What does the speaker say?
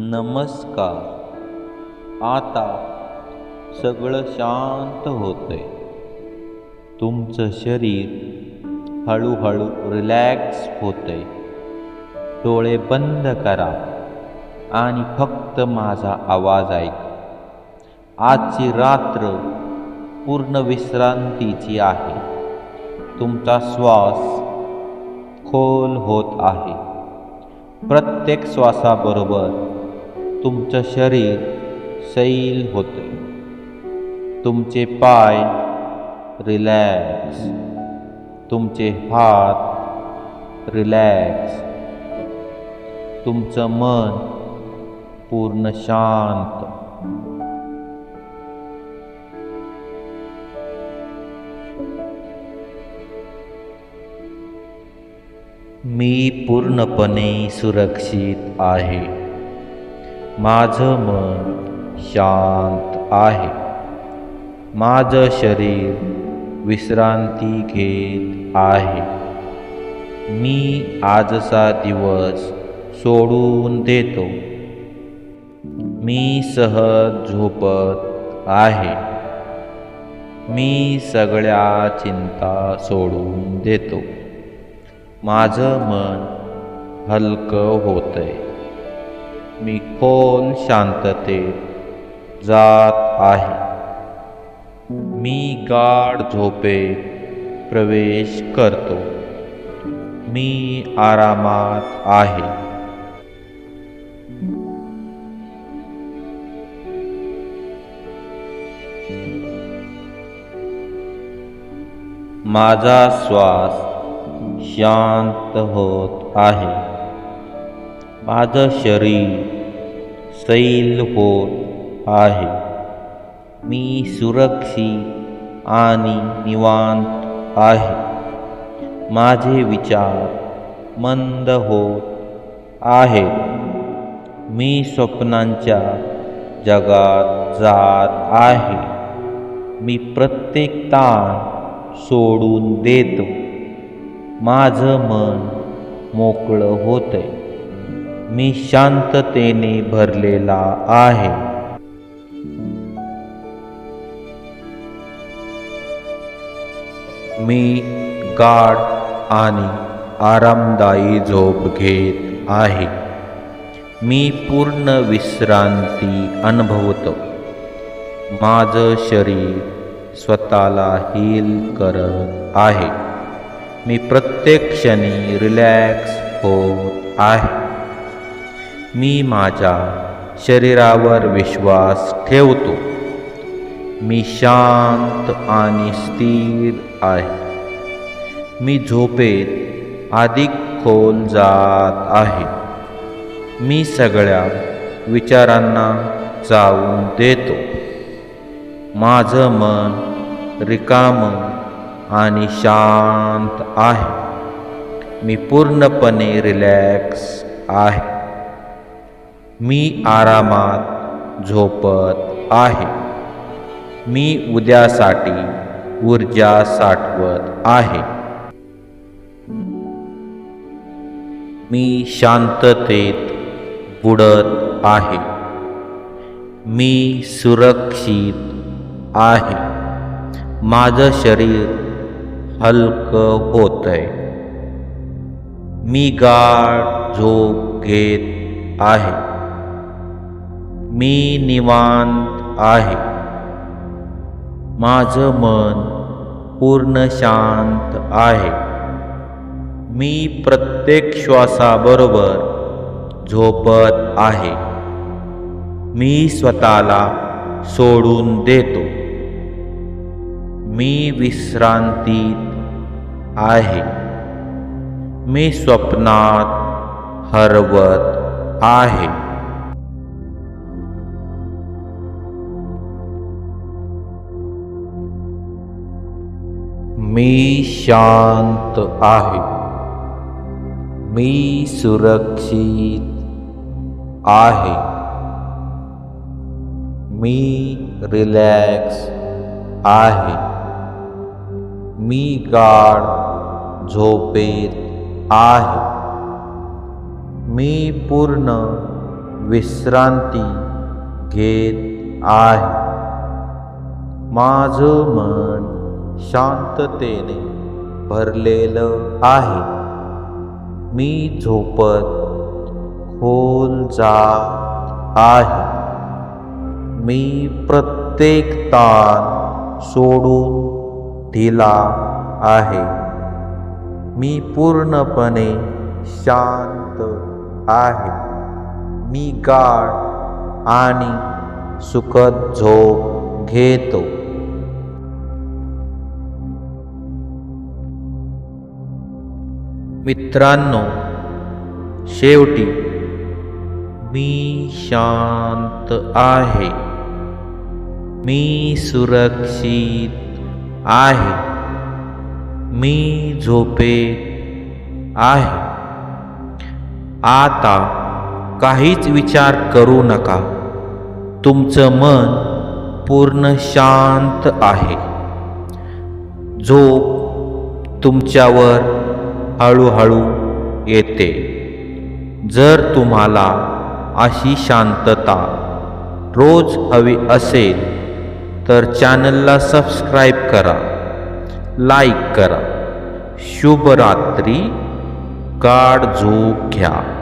नमस्कार. आता सगळं शांत होतंय. तुमचं शरीर हळूहळू रिलॅक्स होतंय. डोळे बंद करा आणि फक्त माझा आवाज ऐका. आजची रात्र पूर्ण विश्रांतीची आहे. तुमचा श्वास खोल होत आहे. प्रत्येक श्वासाबरोबर तुमचं शरीर सैल होते. तुमचे पाय रिलॅक्स, तुमचे हात रिलॅक्स, तुमचं मन पूर्ण शांत. मी पूर्णपणे सुरक्षित आहे. माझं मन शांत आहे. माझं शरीर विश्रांती घेत आहे. मी आजचा दिवस सोडून देतो. मी सहज झोपत आहे. मी सगळ्या चिंता सोडून देतो. माझं मन हलकं होतंय. मी खोल शांततेत जात आहे. मी गाढ झोपेत प्रवेश करतो. मी आरामात आहे. माझा श्वास शांत होत आहे. माझं शरीर सैल होत आहे. मी सुरक्षित आणि निवांत आहे. माझे विचार मंद होत आहेत. मी स्वप्नांच्या जगात जात आहे. मी प्रत्येक ताण सोडून देतो. माझं मन मोकळं होतंय. मी शांततेने भरलेला आहे. मी गाढ आणि आरामदायी झोप घेत आहे. मी पूर्ण विश्रांती अनुभवतो. माझं शरीर स्वतःला हील करत आहे. मी प्रत्येक क्षणी रिलॅक्स होत आहे. मी माझ्या शरीरावर विश्वास ठेवतो. मी शांत आणि स्थिर आहे. मी झोपेत अधिक खोल जात आहे. मी सगळ्या विचारांना जाऊन देतो. माझं मन रिकामं आणि शांत आहे. मी पूर्णपणे रिलॅक्स आहे. मी आरामात झोपत आहे. मी उद्यासाठी ऊर्जा साठवत आहे. मी शांततेत बुडत आहे. मी सुरक्षित आहे. माझं शरीर हलकं होतंय. मी गाढ झोप घेत आहे. मी निवांत आहे. माझं मन पूर्ण शांत आहे. मी प्रत्येक श्वासाबरोबर झोपत आहे. मी स्वतःला सोडून देतो. मी विश्रांतीत आहे. मी स्वप्नात हरवत आहे. मी शांत आहे. मी सुरक्षित आहे. मी रिलॅक्स आहे. मी गाढ झोपेत आहे. मी पूर्ण विश्रांती घेत आहे. माझं मन शांततेने भरलेलं आहे. मी झोपत खोल जात आहे. मी प्रत्येक ताण सोडून दिला आहे. मी पूर्णपणे शांत आहे. मी गाढ आणि सुखद झोप घेतो. मित्रांनो, शेवटी मी शांत आहे. मी सुरक्षित आहे. मी झोपेत आहे. आता काहीच विचार करू नका. तुमचं मन पूर्ण शांत आहे. झोप तुमच्यावर हळूहळू येते. जर तुम्हाला अशी शांतता रोज हवी असेल तर चॅनलला सबस्क्राईब करा, लाईक करा. शुभरात्री. गाढ झोप घ्या.